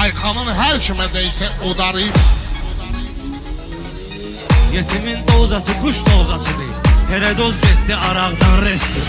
Ayxanın hər kimə deysə udarı. Yetimin dozası kuş dozasıdır. Teredoz getdi araqdan resti.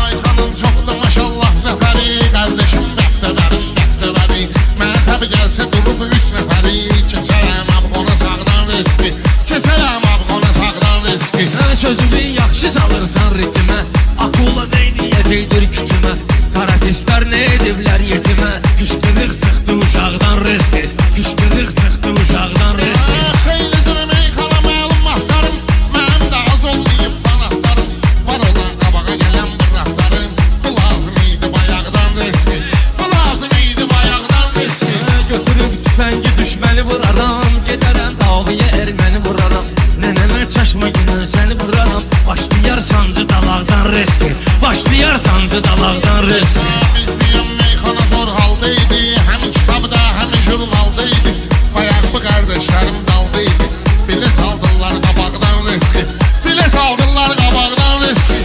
Ayxanın çoxdur maşallah zəfəri. Qardeşim bəxtəvəri. Mənə təbi gəlsə durub 3 nəfəri. Keçərəm abqona sağdan riski. Keçərəm abqona sağdan riski. Sözümü yaxşı salırsan ritmə. Akula deyniyəcəkdir kütümə. Karatistlər nə ediblər yetimə. Qışqırıq çıxdı uşaqdan riski. Qışqırıq çıxdı uşaqdan riski. Xeylidir meyxana məlum mahtarım. Mənim də az olmayıb fanatlarım. Var olan qabağa gələn bıraqlarım. Bu lazım idi bayaqdan riski. Bu lazım idi bayaqdan riski. Götürüb tüfəngi düşməni vuraram. Gedərəm davaya erməni vuraram. Nənəmə çaşma günə səni vuraram. Başlayar sancı dalaqdan riski. Başlayar sancı dalaqdan riski. Bizliyəm meyxana zor haldaydı. Həm kitabda həm jurnaldaydı. Bayaq bu qardeşlərim daldaydı. Bilet aldılar qabaqdan riski. Bilet aldılar qabaqdan riski.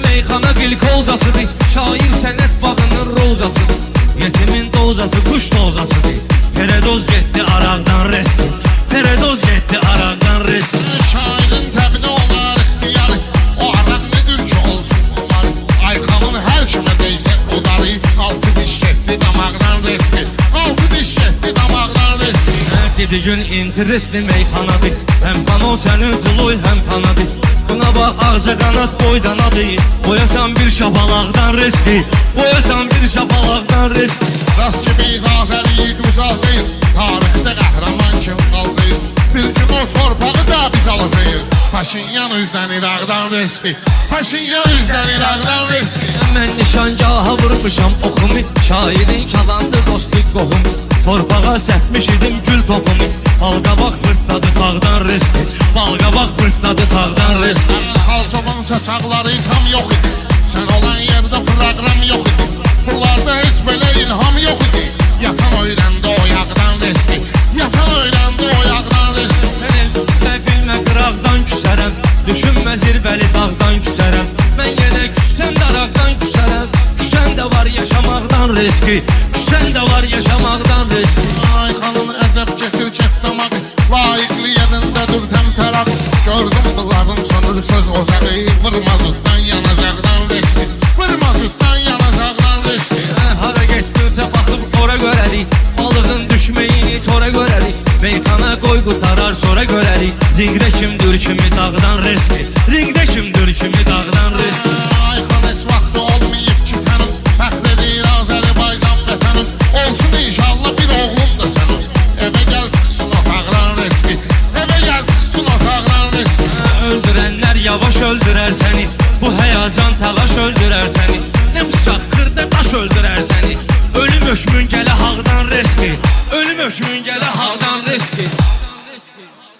Meyxana gül kozasıdır. Şair sənət bağının rozasıdır. Yetimin dozası kuş dozasıdır. Teredoz getdi araqdan resti. Teredoz getdi araqdan resti. Şairin təbini olar ixtiyarı. O araq nedir ki olsun kumar. Ayxanın hər kimə deysə udarı. 6 diş getdi damaqdan riski. 6 diş getdi damaqdan riski. Dedi gün interesli meyxanadır. Həm pano sənin zuluy həm panadır. Buna bax ağca qanat boydanadır. Boyasan bir şapalaqdan riski. Boyasan bir şapalaqdan riski. Rast ki biz Azəriyik uzacayıq. Tarixdə qəhrəman kim qalacaq. Bir gün o torpağı da biz alacağıq. Paşinyan üzdən İraqdan riski. Paşinyan üzdən İraqdan riski. Mən nişangaha vurmuşam oxumu. Şairin kalandı dostluq qohum. Torpağa sətmiş idim gül topumu. Balqabaq pırtladı tağdan riski. Balqabaq pırtladı tağdan riski. Xalçoban saçaqları tam yox idi. Sən olan yerdə proqram yox idi. Bunlarda heç belə ilham yox idi. Yatan öyrəndi o yağdan riski. Yatan öyrəndi o yağdan riski. Sən elbə bilmə qıraqdan küsərəm. Düşünmə zirvəli dağdan küsərəm. Mən yenə küssəm daraqdan küsərəm. Küsən də var yaşamaqdan riski. Küsən də var yaşamaqdan riski. Ayxanın əzəb keçir kətdamaq. Layiqli yerində dur təmtəraq. Gördüm bunların sanır söz ocağı. Vırmazıqdan yanacaqdan riski. Vırmazıqdan yanacaqdan riski. Hara getdirsə baxıb ora görərik. Balığın düşməyini tora görərik. Meyxana qoy qutarar sonra görərik. Ringdə kimdir kimi dağdan riski. Ringdə kimdir kimi dağdan riski. Ayxan heç vaxtı olmayıb ki tanım. Fəxr edir Azərbaycan vətənim. Olsun inşallah bir oğlum da sənin. Evə gəl çıxsın otaqdan riski. Evə gəl çıxsın otaqdan riski. Öldürənlər yavaş öldürər səni. Bu həyacan təlaş öldürər səni. Nə bıçaq xırda daş öldürər səni. Ölüm hökmün gələ haqdan riski. Ölüm hökmün gələ haqdan riski.